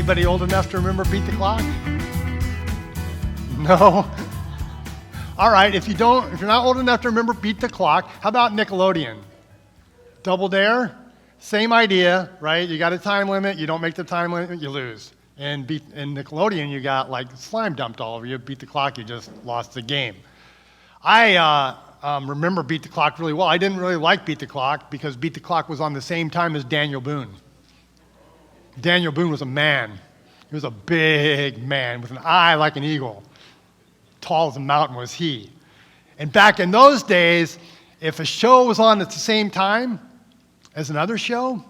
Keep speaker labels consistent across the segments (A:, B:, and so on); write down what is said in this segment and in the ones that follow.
A: Anybody old enough to remember Beat the Clock? No? All right, if you're not old enough to remember Beat the Clock, how about Nickelodeon? Double Dare? Same idea, right? You got a time limit, you don't make the time limit, you lose. In Nickelodeon, you got like slime dumped all over you. Beat the Clock, you just lost the game. I remember Beat the Clock really well. I didn't really like Beat the Clock because Beat the Clock was on the same time as Daniel Boone. Daniel Boone was a man. He was a big man with an eye like an eagle. Tall as a mountain was he. And back in those days, if a show was on at the same time as another show,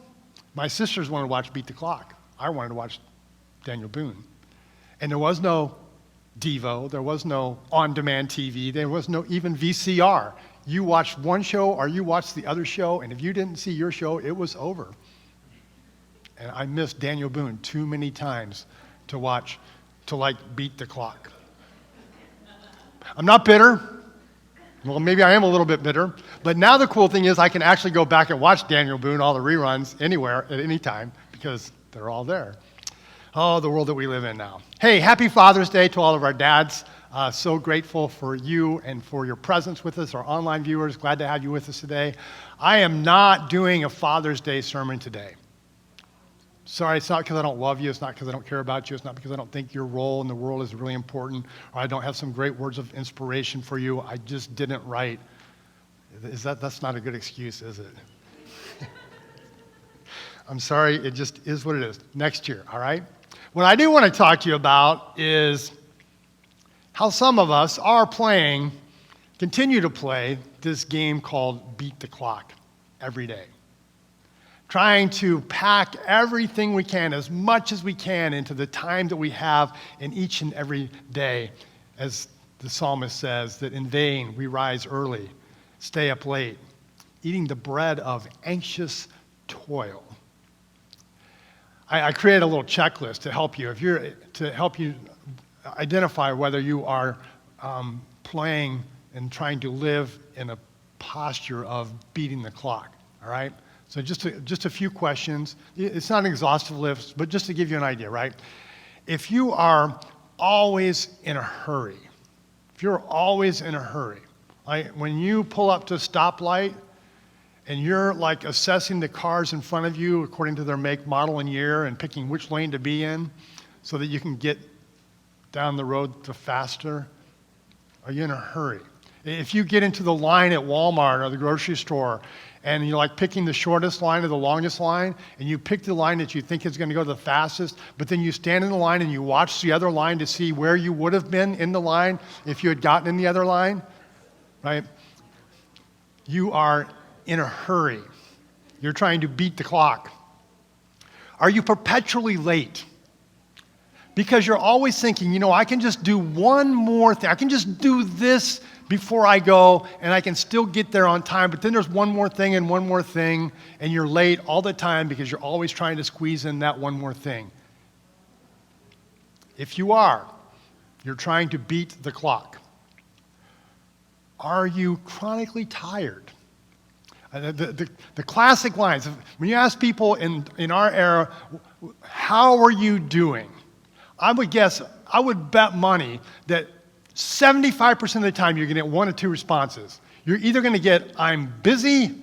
A: my sisters wanted to watch Beat the Clock. I wanted to watch Daniel Boone. And there was no Devo, there was no on-demand TV, there was no even VCR. You watched one show or you watched the other show, and if you didn't see your show, it was over. And I missed Daniel Boone too many times to beat the clock. I'm not bitter. Well, maybe I am a little bit bitter. But now the cool thing is I can actually go back and watch Daniel Boone, all the reruns, anywhere, at any time, because they're all there. Oh, the world that we live in now. Hey, happy Father's Day to all of our dads. So grateful for you and for your presence with us, our online viewers. Glad to have you with us today. I am not doing a Father's Day sermon today. Sorry, it's not because I don't love you. It's not because I don't care about you. It's not because I don't think your role in the world is really important, or I don't have some great words of inspiration for you. I just didn't write. That's not a good excuse, is it? I'm sorry, it just is what it is. Next year, all right? What I do want to talk to you about is how some of us are continue to play this game called Beat the Clock every day. Trying to pack everything we can, as much as we can, into the time that we have in each and every day. As the psalmist says, that in vain we rise early, stay up late, eating the bread of anxious toil. I created a little checklist to help you, identify whether you are playing and trying to live in a posture of beating the clock, all right? So just a few questions. It's not an exhaustive list, but just to give you an idea, right? If you are always in a hurry, like when you pull up to a stoplight and you're like assessing the cars in front of you according to their make, model, and year and picking which lane to be in so that you can get down the road the faster, are you in a hurry? If you get into the line at Walmart or the grocery store and you're like picking the shortest line or the longest line, and you pick the line that you think is going to go the fastest, but then you stand in the line and you watch the other line to see where you would have been in the line if you had gotten in the other line, right? You are in a hurry. You're trying to beat the clock. Are you perpetually late? Because you're always thinking, I can just do one more thing. I can just do this before I go, and I can still get there on time. But then there's one more thing, and you're late all the time because you're always trying to squeeze in that one more thing. If you're trying to beat the clock. Are you chronically tired? The classic lines, when you ask people in our era, how are you doing? I would bet money that 75% of the time you're going to get one of two responses. You're either going to get, I'm busy,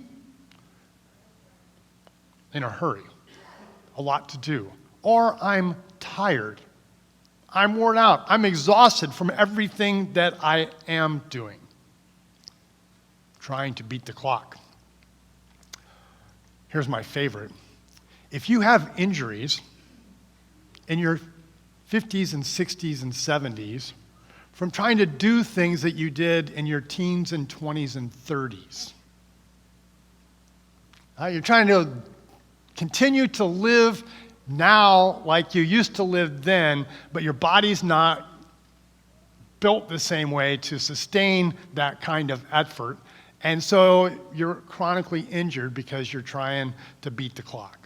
A: in a hurry, a lot to do, or I'm tired. I'm worn out. I'm exhausted from everything that I am doing. Trying to beat the clock. Here's my favorite. If you have injuries in your 50s and 60s and 70s from trying to do things that you did in your teens and 20s and 30s, you're trying to continue to live now like you used to live then, but your body's not built the same way to sustain that kind of effort. And so you're chronically injured because you're trying to beat the clock.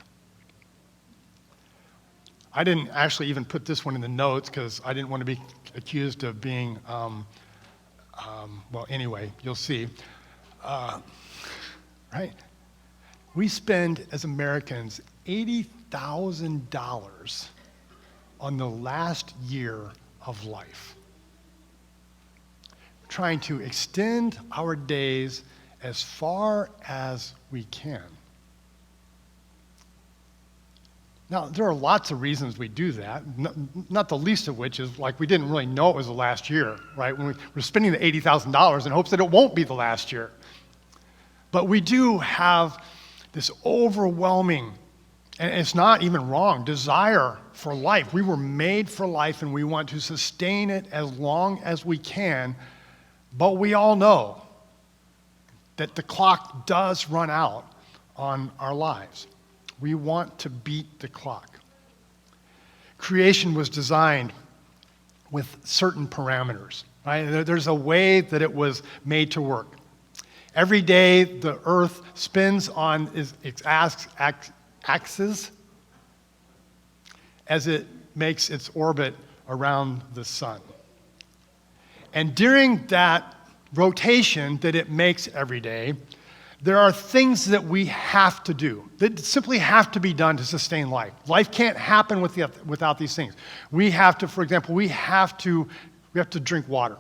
A: I didn't actually even put this one in the notes because I didn't want to be accused of being, well, anyway, you'll see. Right? We spend, as Americans, $80,000 on the last year of life. We're trying to extend our days as far as we can. Now, there are lots of reasons we do that, not the least of which is like we didn't really know it was the last year, right? When we're spending the $80,000 in hopes that it won't be the last year. But we do have this overwhelming, and it's not even wrong, desire for life. We were made for life and we want to sustain it as long as we can, but we all know that the clock does run out on our lives. We want to beat the clock. Creation was designed with certain parameters, right? There's a way that it was made to work. Every day, the earth spins on its axis as it makes its orbit around the sun. And during that rotation that it makes every day, there are things that we have to do, that simply have to be done to sustain life. Life can't happen without these things. We have to, for example, we have to drink water.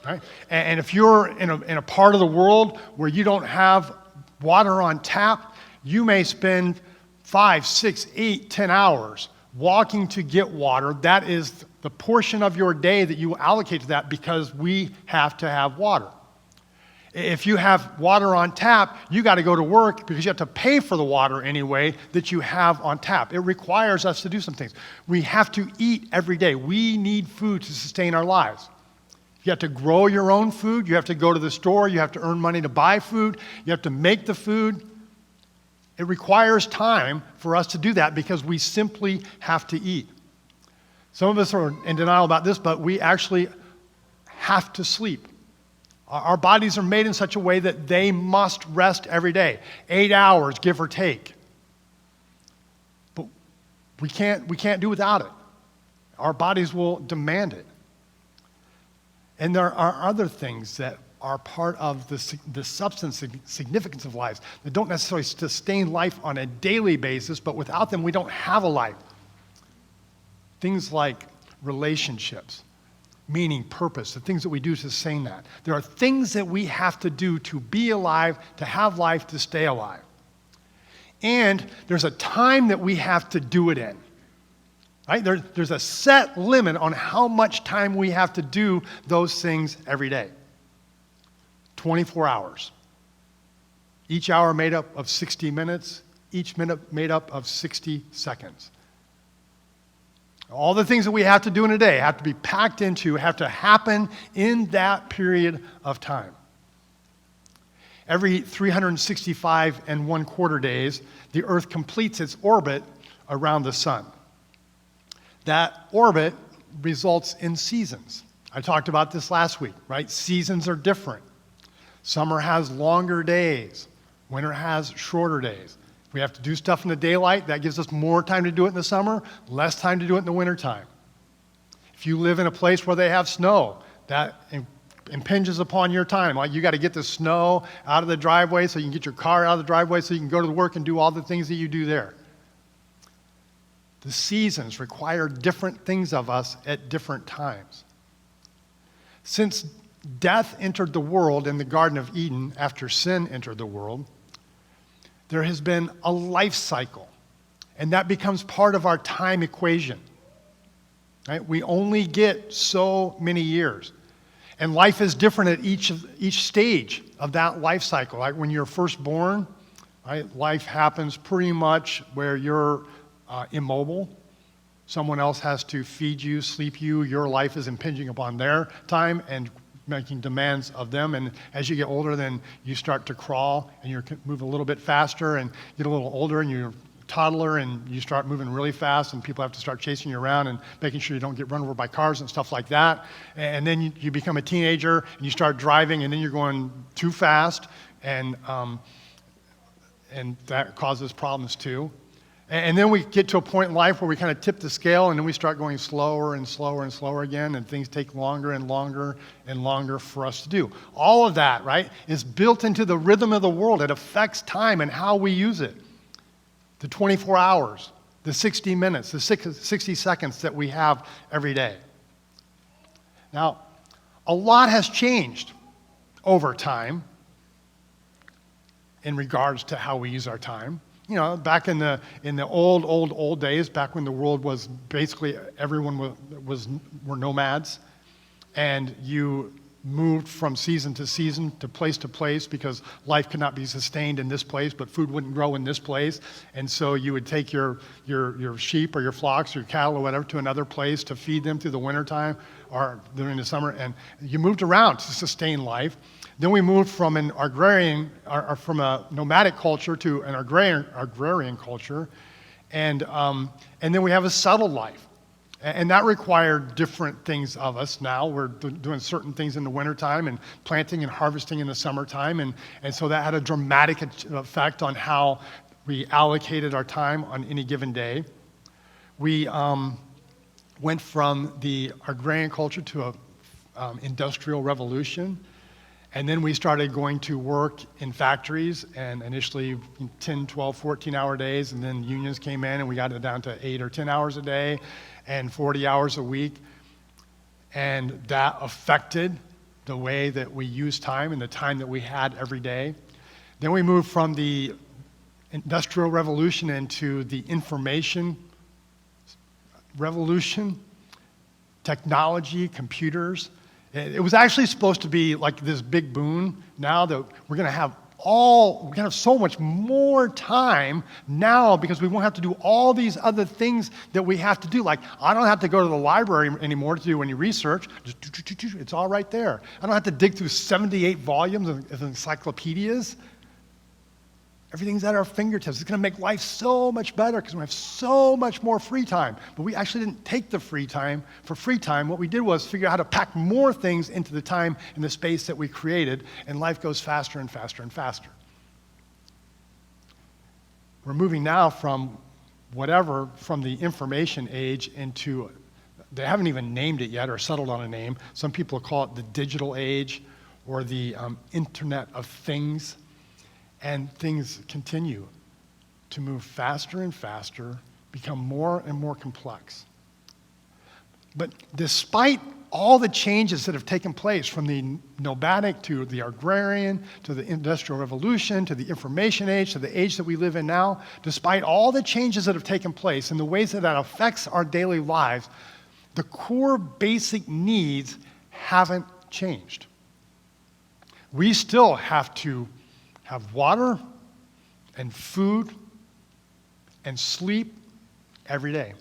A: Right? And if you're in a part of the world where you don't have water on tap, you may spend 5, 6, 8, 10 hours walking to get water. That is the portion of your day that you allocate to that because we have to have water. If you have water on tap, you got to go to work because you have to pay for the water anyway that you have on tap. It requires us to do some things. We have to eat every day. We need food to sustain our lives. You have to grow your own food. You have to go to the store. You have to earn money to buy food. You have to make the food. It requires time for us to do that because we simply have to eat. Some of us are in denial about this, but we actually have to sleep. Our bodies are made in such a way that they must rest every day. 8 hours, give or take. But we can't do without it. Our bodies will demand it. And there are other things that are part of the substance significance of lives that don't necessarily sustain life on a daily basis, but without them, we don't have a life. Things like relationships, meaning, purpose, the things that we do to sustain that. There are things that we have to do to be alive, to have life, to stay alive. And there's a time that we have to do it in. Right? There's a set limit on how much time we have to do those things every day. 24 hours. Each hour made up of 60 minutes, each minute made up of 60 seconds. All the things that we have to do in a day have to be packed into, have to happen in that period of time. Every 365 and 1/4 days, the Earth completes its orbit around the sun. That orbit results in seasons. I talked about this last week, right? Seasons are different. Summer has longer days. Winter has shorter days. We have to do stuff in the daylight. That gives us more time to do it in the summer, less time to do it in the wintertime. If you live in a place where they have snow, that impinges upon your time. Like you got to get the snow out of the driveway so you can get your car out of the driveway so you can go to work and do all the things that you do there. The seasons require different things of us at different times. Since death entered the world in the Garden of Eden after sin entered the world, there has been a life cycle, and that becomes part of our time equation. Right? We only get so many years, and life is different at each stage of that life cycle. Like when you're first born, right? Life happens pretty much where you're immobile. Someone else has to feed you, sleep you. Your life is impinging upon their time and making demands of them. And as you get older, then you start to crawl and you move a little bit faster and get a little older and you're a toddler and you start moving really fast and people have to start chasing you around and making sure you don't get run over by cars and stuff like that. And then you become a teenager and you start driving and then you're going too fast and that causes problems too. And then we get to a point in life where we kind of tip the scale and then we start going slower and slower and slower again and things take longer and longer and longer for us to do. All of that, right, is built into the rhythm of the world. It affects time and how we use it. The 24 hours, the 60 minutes, the 60 seconds that we have every day. Now, a lot has changed over time in regards to how we use our time. You know, back in the old days, back when the world was basically everyone were nomads, and you moved from season to place because life could not be sustained in this place, but food wouldn't grow in this place, and so you would take your sheep or your flocks or your cattle or whatever to another place to feed them through the wintertime or during the summer, and you moved around to sustain life. Then we moved from an agrarian, or from a nomadic culture to an agrarian culture, and then we have a settled life. And that required different things of us. Now we're doing certain things in the wintertime and planting and harvesting in the summertime. And so that had a dramatic effect on how we allocated our time on any given day. We went from the agrarian culture to an industrial revolution. And then we started going to work in factories, and initially 10, 12, 14-hour days, and then unions came in and we got it down to 8 or 10 hours a day and 40 hours a week. And that affected the way that we use time and the time that we had every day. Then we moved from the Industrial Revolution into the information revolution, technology, computers. It was actually supposed to be like this big boon now that we're going to have so much more time now because we won't have to do all these other things that we have to do. Like, I don't have to go to the library anymore to do any research. It's all right there. I don't have to dig through 78 volumes of encyclopedias. Everything's at our fingertips. It's going to make life so much better because we have so much more free time. But we actually didn't take the free time for free time. What we did was figure out how to pack more things into the time and the space that we created, and life goes faster and faster and faster. We're moving now from the information age into, they haven't even named it yet or settled on a name. Some people call it the digital age or the Internet of Things. And things continue to move faster and faster, become more and more complex. But despite all the changes that have taken place from the nomadic to the agrarian, to the industrial revolution, to the information age, to the age that we live in now, despite all the changes that have taken place and the ways that that affects our daily lives, the core basic needs haven't changed. We still have to have water and food and sleep every day.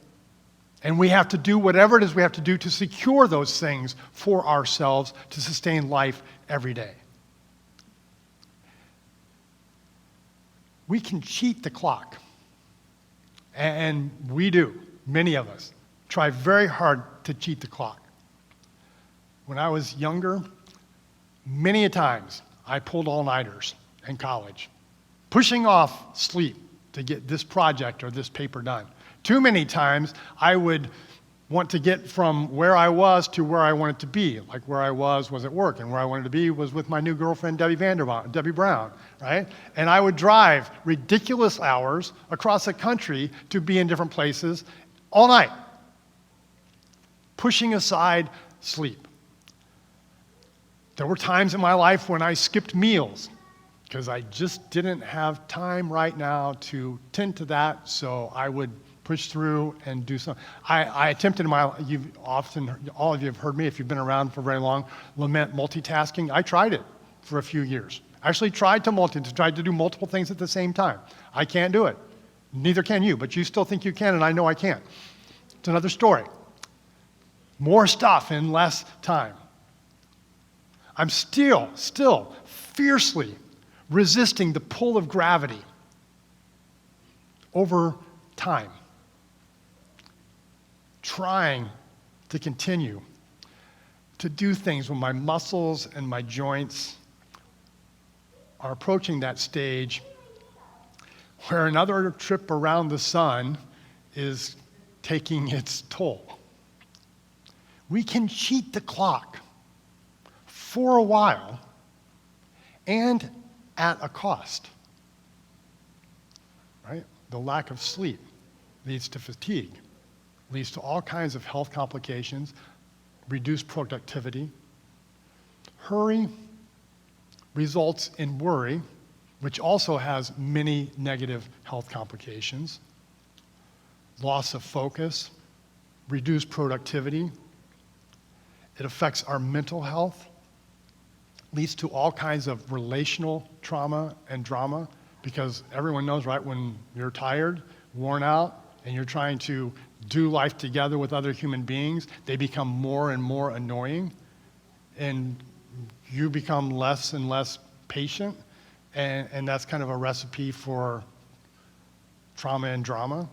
A: And we have to do whatever it is we have to do to secure those things for ourselves to sustain life every day. We can cheat the clock. And we do. Many of us try very hard to cheat the clock. When I was younger, many a times I pulled all-nighters in college, pushing off sleep to get this project or this paper done. Too many times I would want to get from where I was to where I wanted to be. Like where I was at work, and where I wanted to be was with my new girlfriend, Debbie Brown, right? And I would drive ridiculous hours across the country to be in different places all night, pushing aside sleep. There were times in my life when I skipped meals because I just didn't have time right now to tend to that, so I would push through and do something. I attempted all of you have heard me, if you've been around for very long, lament multitasking. I tried it for a few years. I actually tried to do multiple things at the same time. I can't do it. Neither can you, but you still think you can, and I know I can't. It's another story. More stuff in less time. I'm still fiercely resisting the pull of gravity over time, trying to continue to do things when my muscles and my joints are approaching that stage where another trip around the sun is taking its toll. We can cheat the clock for a while and at a cost, right? The lack of sleep leads to fatigue, leads to all kinds of health complications, reduced productivity. Hurry results in worry, which also has many negative health complications. Loss of focus, reduced productivity. It affects our mental health, leads to all kinds of relational trauma and drama, because everyone knows, right, when you're tired, worn out, and you're trying to do life together with other human beings, they become more and more annoying, and you become less and less patient, and that's kind of a recipe for trauma and drama.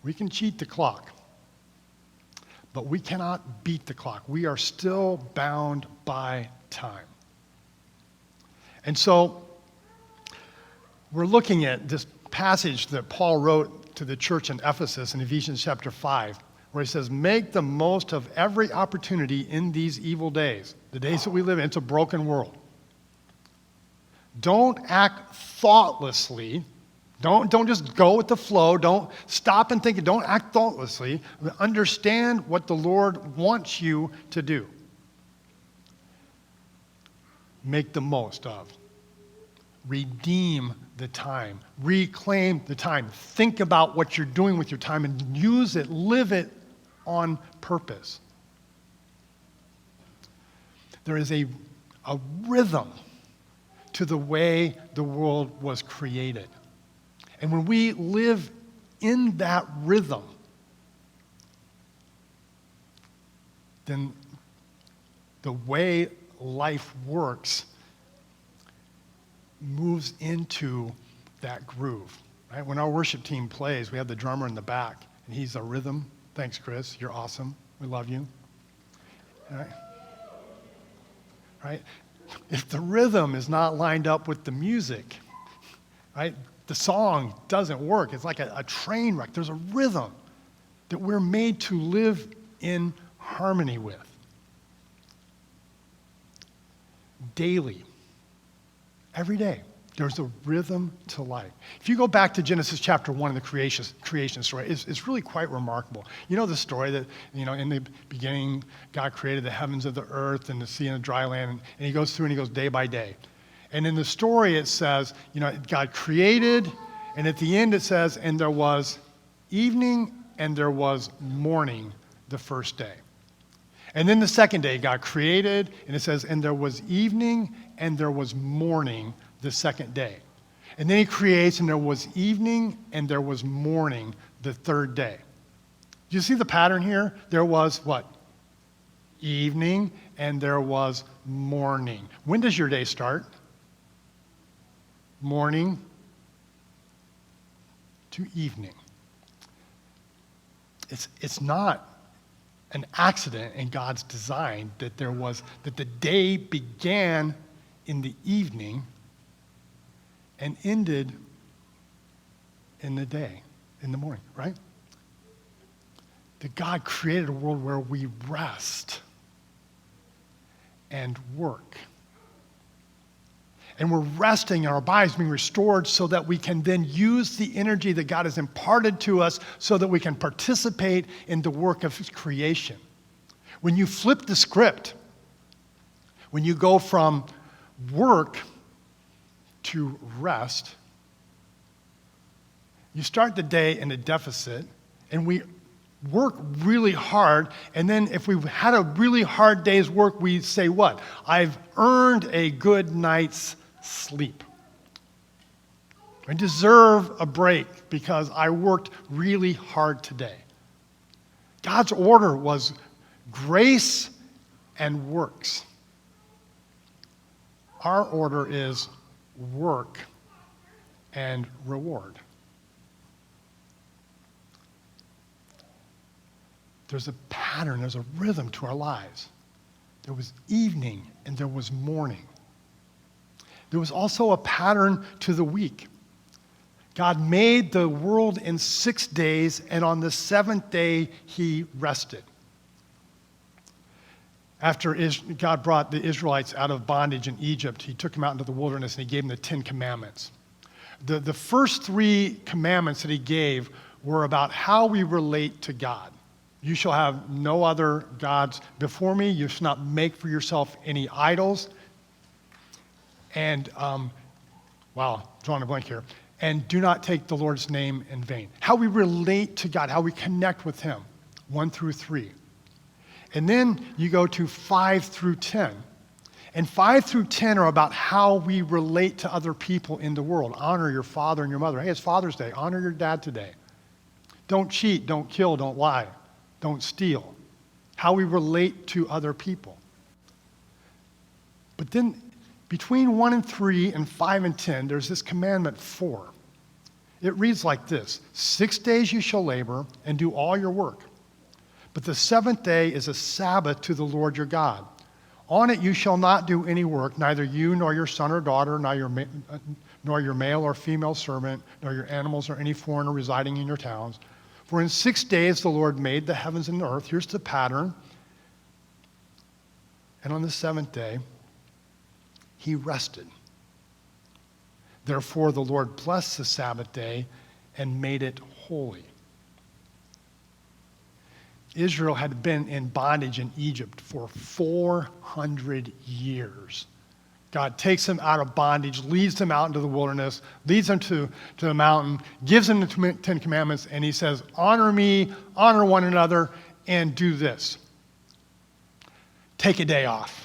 A: We can cheat the clock, but we cannot beat the clock. We are still bound by time. And so we're looking at this passage that Paul wrote to the church in Ephesus in Ephesians chapter 5, where he says, make the most of every opportunity in these evil days, the days that we live in. It's a broken world. Don't act thoughtlessly. Don't just go with the flow. Don't stop and think. Don't act thoughtlessly. Understand what the Lord wants you to do. Make the most of. Redeem the time. Reclaim the time. Think about what you're doing with your time and use it, live it on purpose. There is a rhythm to the way the world was created. And when we live in that rhythm, then the way life works moves into that groove. Right? When our worship team plays, we have the drummer in the back, and he's a rhythm. Thanks, Chris. You're awesome. We love you. All right? Right? If the rhythm is not lined up with the music, right, the song doesn't work. It's like a train wreck. There's a rhythm that we're made to live in harmony with. Daily, every day, there's a rhythm to life. If you go back to Genesis chapter 1 in the creation story, it's really quite remarkable. You know the story that, in the beginning, God created the heavens and the earth and the sea and the dry land, and he goes through and he goes day by day. And in the story it says, God created, and at the end it says, and there was evening and there was morning the first day. And then the second day God created, and it says, and there was evening and there was morning the second day. And then he creates, and there was evening and there was morning the third day. Do you see the pattern here? There was what? Evening and there was morning. When does your day start? Morning to evening. It's not an accident in God's design that the day began in the evening and ended in the day, in the morning, right? That God created a world where we rest and work. And we're resting and our bodies being restored so that we can then use the energy that God has imparted to us so that we can participate in the work of his creation. When you flip the script, when you go from work to rest, you start the day in a deficit, and we work really hard, and then if we've had a really hard day's work, we say what? I've earned a good night's sleep. I deserve a break because I worked really hard today. God's order was grace and works. Our order is work and reward. There's a pattern, there's a rhythm to our lives. There was evening and there was morning. There was also a pattern to the week. God made the world in 6 days, and on the seventh day, he rested. After God brought the Israelites out of bondage in Egypt, he took them out into the wilderness and he gave them the 10 Commandments. The first 3 commandments that he gave were about how we relate to God. You shall have no other gods before me. You shall not make for yourself any idols. And, drawing a blank here. And do not take the Lord's name in vain. How we relate to God, how we connect with him, 1 through 3. And then you go to 5 through 10. And 5 through 10 are about how we relate to other people in the world. Honor your father and your mother. Hey, it's Father's Day. Honor your dad today. Don't cheat, don't kill, don't lie, don't steal. How we relate to other people. But then between 1 and 3 and 5 and 10, there's this commandment 4. It reads like this: 6 days you shall labor and do all your work. But the 7th day is a Sabbath to the Lord your God. On it you shall not do any work, neither you nor your son or daughter, nor your male or female servant, nor your animals or any foreigner residing in your towns. For in 6 days the Lord made the heavens and the earth. Here's the pattern. And on the 7th day, he rested. Therefore the Lord blessed the Sabbath day and made it holy. Israel had been in bondage in Egypt for 400 years. God takes them out of bondage, leads them out into the wilderness, leads them to the mountain, gives them the 10 Commandments, and he says, honor me, honor one another, and do this. Take a day off.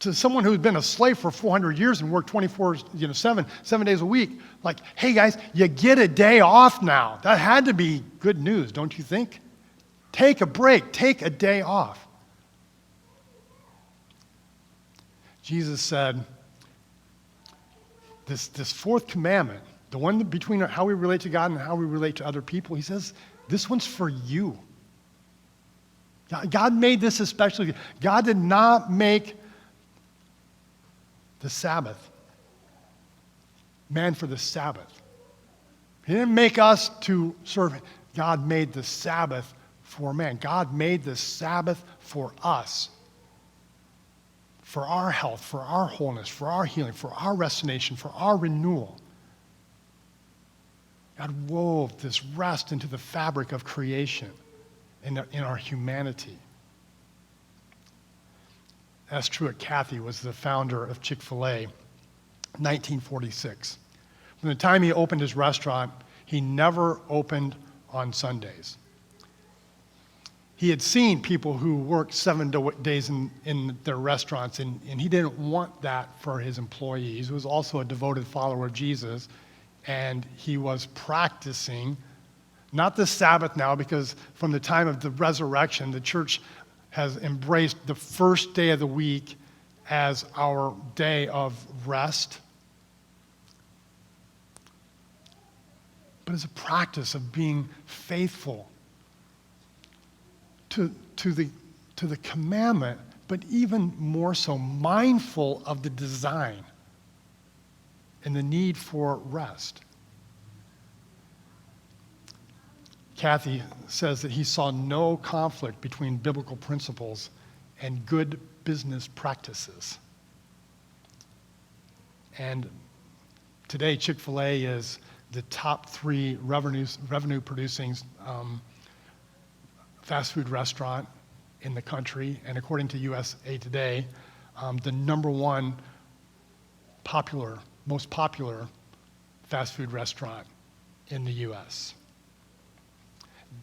A: To someone who's been a slave for 400 years and worked 7 days a week, like, hey guys, you get a day off now. That had to be good news, don't you think? Take a break, take a day off. Jesus said, this 4th commandment, the one between how we relate to God and how we relate to other people, he says, this one's for you. God made this especially. God did not make the Sabbath man for the Sabbath. He didn't make us to serve him. God made the Sabbath for man. God made the Sabbath for us. For our health, for our wholeness, for our healing, for our restoration, for our renewal. God wove this rest into the fabric of creation in our humanity. That's true. Kathy was the founder of Chick-fil-A, 1946. From the time he opened his restaurant, he never opened on Sundays. He had seen people who worked 7 days in their restaurants, and he didn't want that for his employees. He was also a devoted follower of Jesus, and he was practicing, not the Sabbath now, because from the time of the resurrection, the church has embraced the first day of the week as our day of rest. But as a practice of being faithful to the commandment, but even more so mindful of the design and the need for rest. Kathy says that he saw no conflict between biblical principles and good business practices. And today, Chick-fil-A is the top 3 revenue-producing fast food restaurant in the country, and according to USA Today, the number 1 most popular fast food restaurant in the U.S.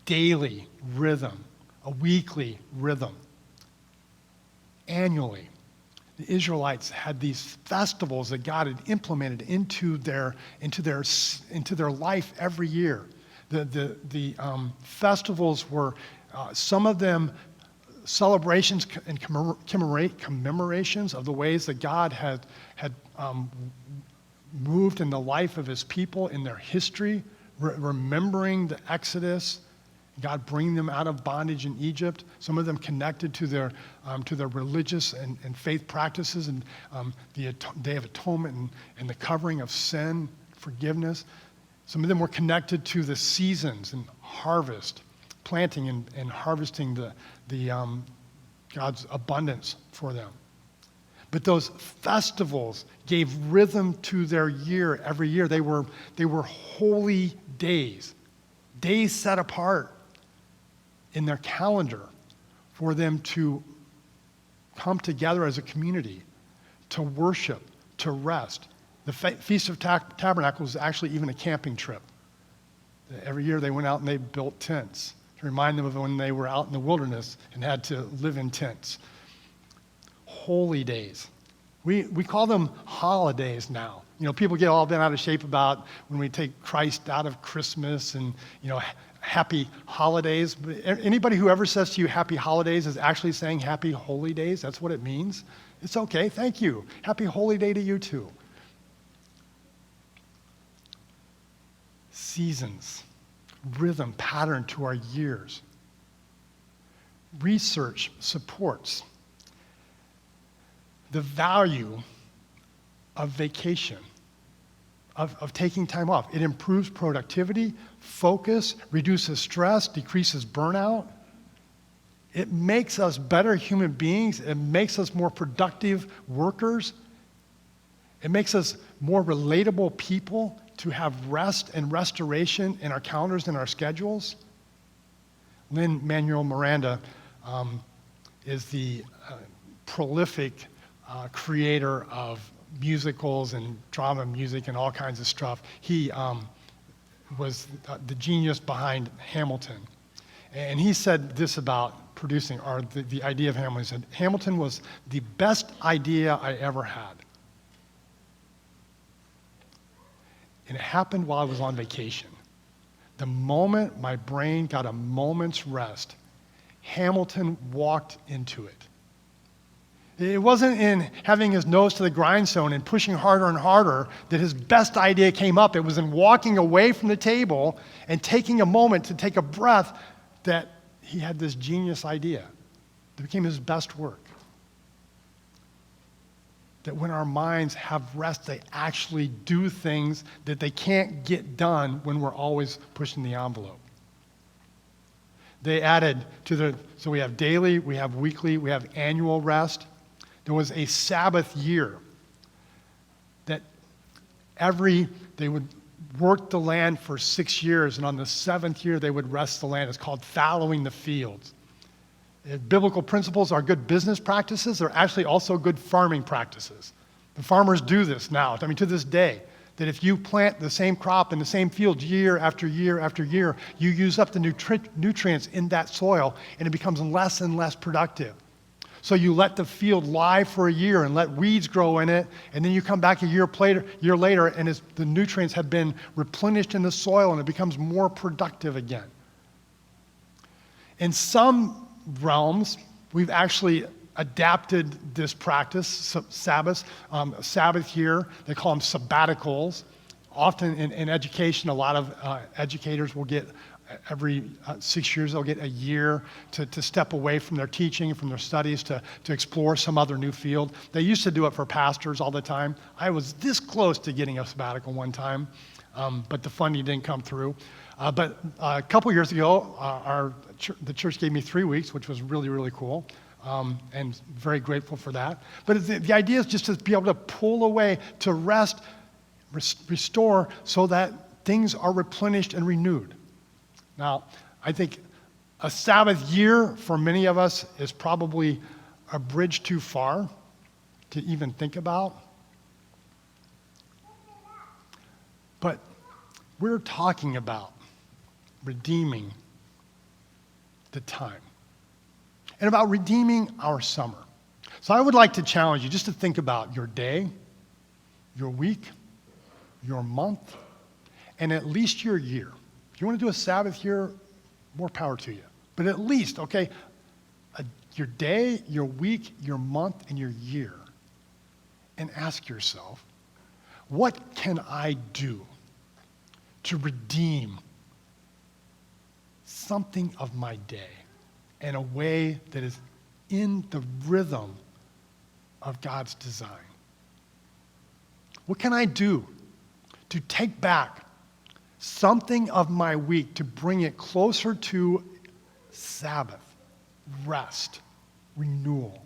A: Daily rhythm, a weekly rhythm. Annually, the Israelites had these festivals that God had implemented into their life every year. The festivals were some of them celebrations and commemorations of the ways that God had moved in the life of his people in their history, remembering the Exodus, God bringing them out of bondage in Egypt. Some of them connected to their religious and faith practices and the Day of Atonement and the covering of sin, forgiveness. Some of them were connected to the seasons and harvest, planting and harvesting the God's abundance for them. But those festivals gave rhythm to their year every year. They were holy days, days set apart in their calendar for them to come together as a community, to worship, to rest. The Feast of Tabernacles was actually even a camping trip. Every year they went out and they built tents to remind them of when they were out in the wilderness and had to live in tents. Holy days. We call them holidays now. You know, people get all bent out of shape about when we take Christ out of Christmas and, you know, happy holidays. But anybody who ever says to you happy holidays is actually saying happy holy days. That's what it means. It's okay. Thank you. Happy holy day to you too. Seasons, rhythm, pattern to our years. Research supports the value of vacation, of taking time off. It improves productivity, focus, reduces stress, decreases burnout. It makes us better human beings. It makes us more productive workers. It makes us more relatable people to have rest and restoration in our calendars and our schedules. Lin-Manuel Miranda is the prolific creator of musicals and drama music and all kinds of stuff. He was the genius behind Hamilton. And he said this about producing, or the idea of Hamilton. He said, Hamilton was the best idea I ever had. And it happened while I was on vacation. The moment my brain got a moment's rest, Hamilton walked into it. It wasn't in having his nose to the grindstone and pushing harder and harder that his best idea came up. It was in walking away from the table and taking a moment to take a breath that he had this genius idea that became his best work. That when our minds have rest, they actually do things that they can't get done when we're always pushing the envelope. They added so we have daily, we have weekly, we have annual rest. There was a Sabbath year that they would work the land for 6 years, and on the 7th year they would rest the land. It's called fallowing the fields. Biblical principles are good business practices. They're actually also good farming practices. The farmers do this now, to this day, that if you plant the same crop in the same field year after year after year, you use up the nutrients in that soil, and it becomes less and less productive. So you let the field lie for a year and let weeds grow in it, and then you come back a year later, and the nutrients have been replenished in the soil, and it becomes more productive again. In some realms, we've actually adapted this practice, Sabbath year. They call them sabbaticals. Often in education, a lot of educators will get every 6 years, they'll get a year to step away from their teaching, from their studies, to explore some other new field. They used to do it for pastors all the time. I was this close to getting a sabbatical one time, but the funding didn't come through. But a couple years ago, the church gave me 3 weeks, which was really, really cool, and very grateful for that. But the idea is just to be able to pull away, to rest, restore, so that things are replenished and renewed. Now, I think a Sabbath year for many of us is probably a bridge too far to even think about. But we're talking about redeeming the time and about redeeming our summer. So I would like to challenge you just to think about your day, your week, your month, and at least your year. If you want to do a Sabbath here, more power to you. But at least, your day, your week, your month, and your year. And ask yourself, what can I do to redeem something of my day in a way that is in the rhythm of God's design? What can I do to take back something of my week to bring it closer to Sabbath, rest, renewal?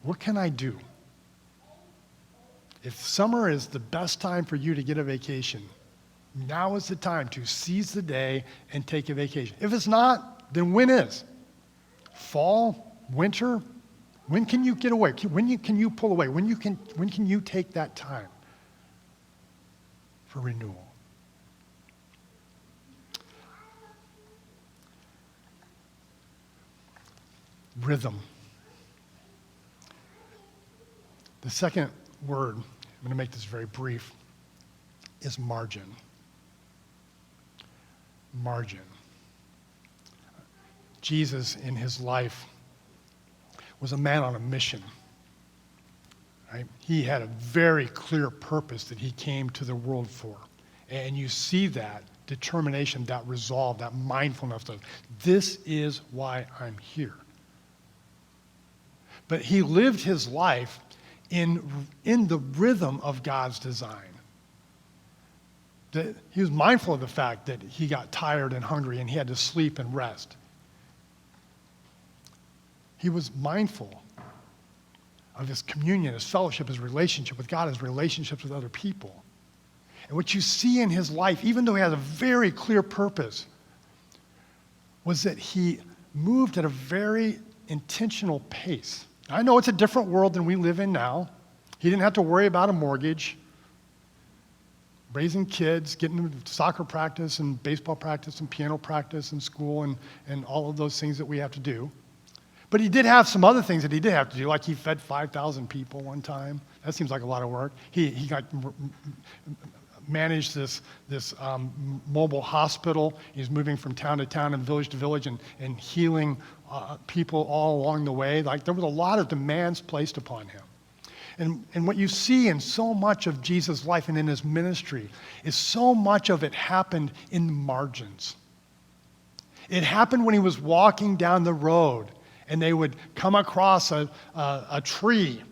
A: What can I do? If summer is the best time for you to get a vacation, now is the time to seize the day and take a vacation. If it's not, then when is? Fall? Winter? When can you get away? When can you pull away? When can you take that time for renewal? Rhythm. The second word, I'm going to make this very brief, is margin. Margin. Jesus, in his life, was a man on a mission. Right? He had a very clear purpose that he came to the world for. And you see that determination, that resolve, that mindfulness of, this is why I'm here. But he lived his life in the rhythm of God's design. He was mindful of the fact that he got tired and hungry and he had to sleep and rest. He was mindful of his communion, his fellowship, his relationship with God, his relationships with other people. And what you see in his life, even though he had a very clear purpose, was that he moved at a very intentional pace. I know it's a different world than we live in now. He didn't have to worry about a mortgage, raising kids, getting them to soccer practice and baseball practice and piano practice and school and all of those things that we have to do. But he did have some other things that he did have to do, like he fed 5,000 people one time. That seems like a lot of work. He managed this mobile hospital. He's moving from town to town and village to village and healing people all along the way. Like, there was a lot of demands placed upon him. And what you see in so much of Jesus' life and in his ministry is so much of it happened in the margins. It happened when he was walking down the road and they would come across a tree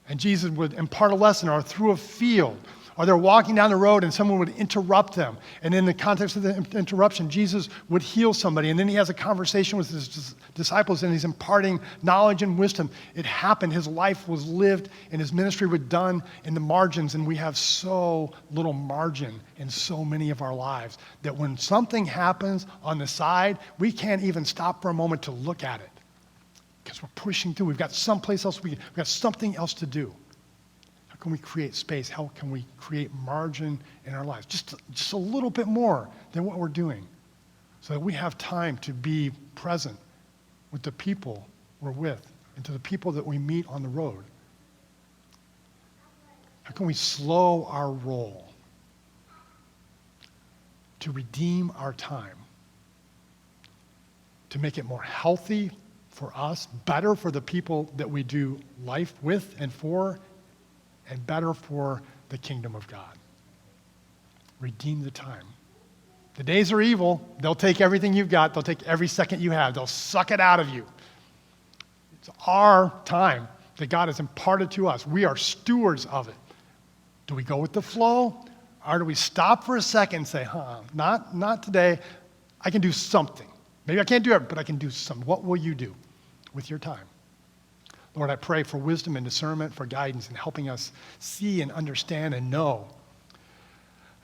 A: and Jesus would impart a lesson, or through a field, or they're walking down the road and someone would interrupt them. And in the context of the interruption, Jesus would heal somebody. And then he has a conversation with his disciples and he's imparting knowledge and wisdom. It happened. His life was lived and his ministry was done in the margins. And we have so little margin in so many of our lives that when something happens on the side, we can't even stop for a moment to look at it because we're pushing through. We've got someplace else. We've got something else to do. How can we create space? How can we create margin in our lives? Just a little bit more than what we're doing so that we have time to be present with the people we're with and to the people that we meet on the road. How can we slow our roll to redeem our time, to make it more healthy for us, better for the people that we do life with and for, and better for the kingdom of God? Redeem the time. The days are evil. They'll take everything you've got. They'll take every second you have. They'll suck it out of you. It's our time that God has imparted to us. We are stewards of it. Do we go with the flow? Or do we stop for a second and say, not today. I can do something. Maybe I can't do it, but I can do something. What will you do with your time? Lord, I pray for wisdom and discernment, for guidance and helping us see and understand and know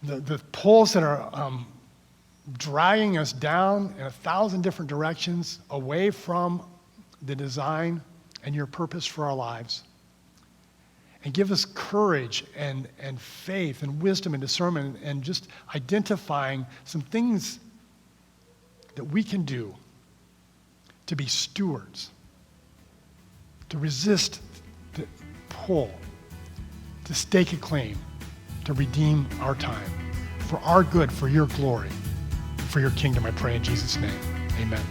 A: the pulls that are dragging us down in 1,000 different directions away from the design and your purpose for our lives. And give us courage and faith and wisdom and discernment and just identifying some things that we can do to be stewards, to resist the pull, to stake a claim, to redeem our time for our good, for your glory, for your kingdom. I pray in Jesus' name. Amen.